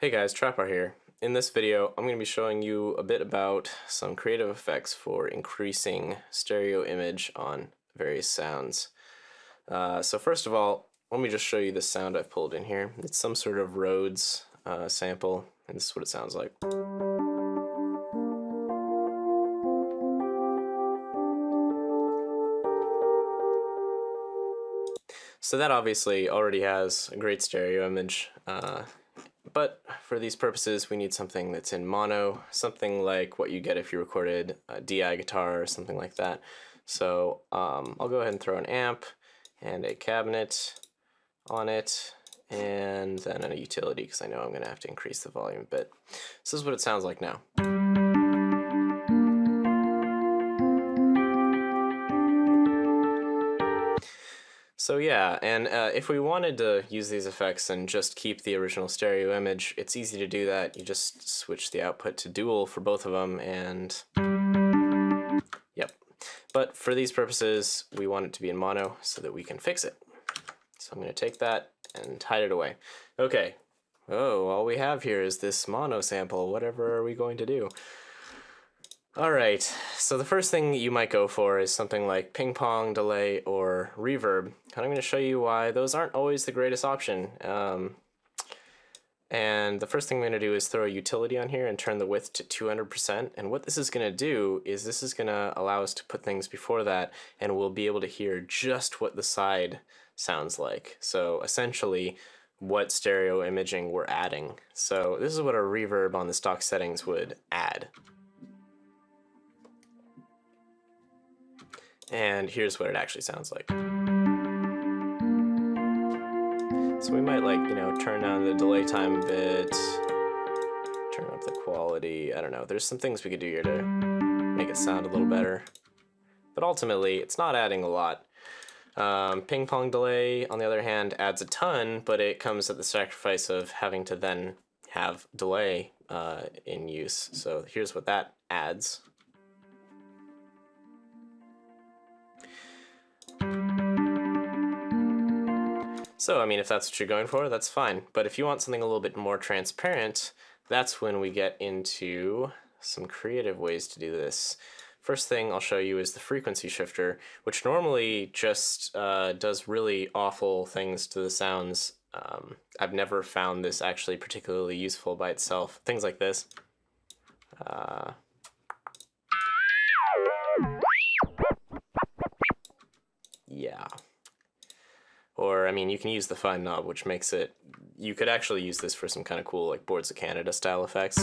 Hey guys, Trapper here. In this video, I'm going to be showing you a bit about some creative effects for increasing stereo image on various sounds. So first of all, let me just show you the sound I've pulled in here. It's some sort of Rhodes sample, and this is what it sounds like. So that obviously already has a great stereo image, but for these purposes we need something that's in mono, something like what you get if you recorded a DI guitar or something like that. So I'll go ahead and throw an amp and a cabinet on it, and then a utility because I know I'm going to have to increase the volume a bit. So this is what it sounds like now. So yeah, and if we wanted to use these effects and just keep the original stereo image, it's easy to do that. You just switch the output to dual for both of them, and yep. But for these purposes, we want it to be in mono so that we can fix it. So I'm going to take that and hide it away. Okay. Oh, all we have here is this mono sample. Whatever are we going to do? Alright, so the first thing you might go for is something like Ping-Pong Delay or Reverb, and I'm going to show you why those aren't always the greatest option. And the first thing I'm going to do is throw a utility on here and turn the width to 200%, and what this is going to do is this is going to allow us to put things before that, and we'll be able to hear just what the side sounds like. So essentially, what stereo imaging we're adding. So this is what a reverb on the stock settings would add. And here's what it actually sounds like. So we might, like, turn down the delay time a bit, turn up the quality, I don't know. There's some things we could do here to make it sound a little better. But ultimately, it's not adding a lot. Ping-Pong Delay, on the other hand, adds a ton, but it comes at the sacrifice of having to then have delay in use. So here's what that adds. So, I mean, if that's what you're going for, that's fine. But if you want something a little bit more transparent, that's when we get into some creative ways to do this. First thing I'll show you is the frequency shifter, which normally just does really awful things to the sounds. I've never found this actually particularly useful by itself. Things like this. Yeah. Or, I mean, you can use the fine knob, which makes it... You could actually use this for some kind of cool, like, Boards of Canada style effects.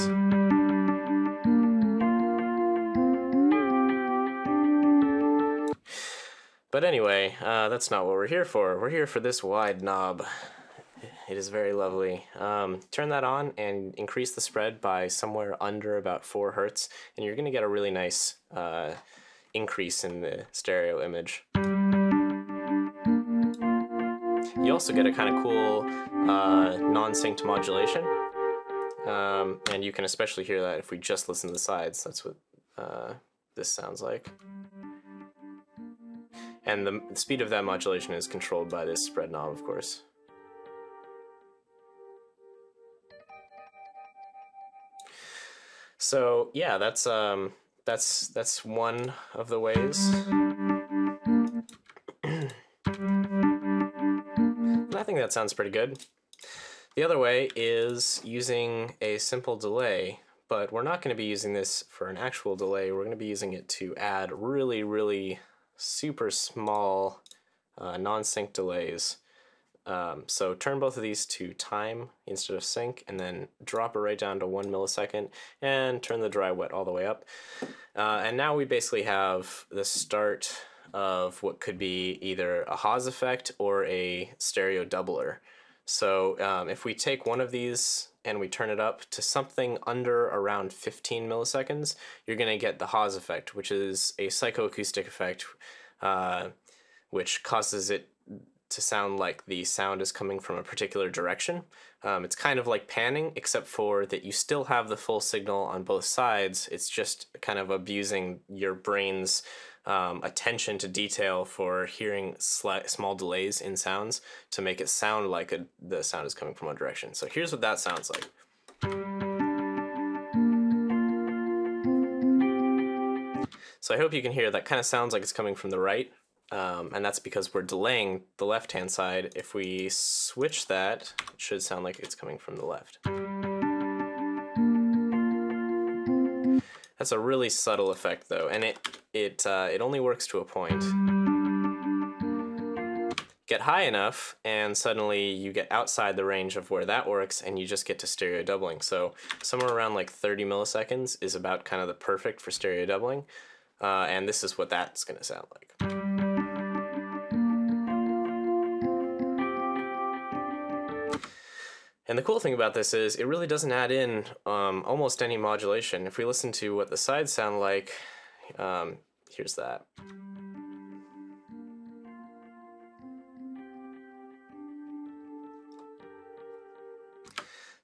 But anyway, that's not what we're here for. We're here for this wide knob. It is very lovely. Turn that on and increase the spread by somewhere under about 4 Hertz, and you're going to get a really nice increase in the stereo image. You also get a kind of cool non-synced modulation, and you can especially hear that if we just listen to the sides. That's what this sounds like. And the speed of that modulation is controlled by this spread knob, of course. So yeah, that's one of the ways. I think that sounds pretty good. The other way is using a simple delay, but we're not going to be using this for an actual delay. We're going to be using it to add really, really super small non-sync delays. So turn both of these to time instead of sync, and then drop it right down to 1 millisecond, and turn the dry wet all the way up. And now we basically have the start of what could be either a Haas effect or a stereo doubler. So if we take one of these and we turn it up to something under around 15 milliseconds, you're going to get the Haas effect, which is a psychoacoustic effect, which causes it to sound like the sound is coming from a particular direction. It's kind of like panning, except for that you still have the full signal on both sides. It's just kind of abusing your brain's attention to detail for hearing small delays in sounds to make it sound like the sound is coming from one direction. So here's what that sounds like. So I hope you can hear that kind of sounds like it's coming from the right, and that's because we're delaying the left-hand side. If we switch that, it should sound like it's coming from the left. That's a really subtle effect though, and it only works to a point. Get high enough and suddenly you get outside the range of where that works and you just get to stereo doubling. So somewhere around like 30 milliseconds is about kind of the perfect for stereo doubling, and this is what that's going to sound like. And the cool thing about this is it really doesn't add in almost any modulation. If we listen to what the sides sound like, here's that.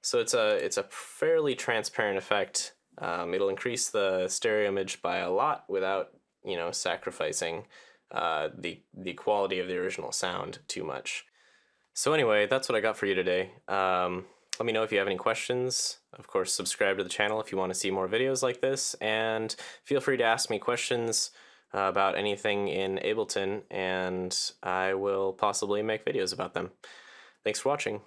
So it's a fairly transparent effect. It'll increase the stereo image by a lot without, you know, sacrificing the quality of the original sound too much. So anyway, that's what I got for you today. Let me know if you have any questions. Of course, subscribe to the channel if you want to see more videos like this, and feel free to ask me questions about anything in Ableton, and I will possibly make videos about them. Thanks for watching.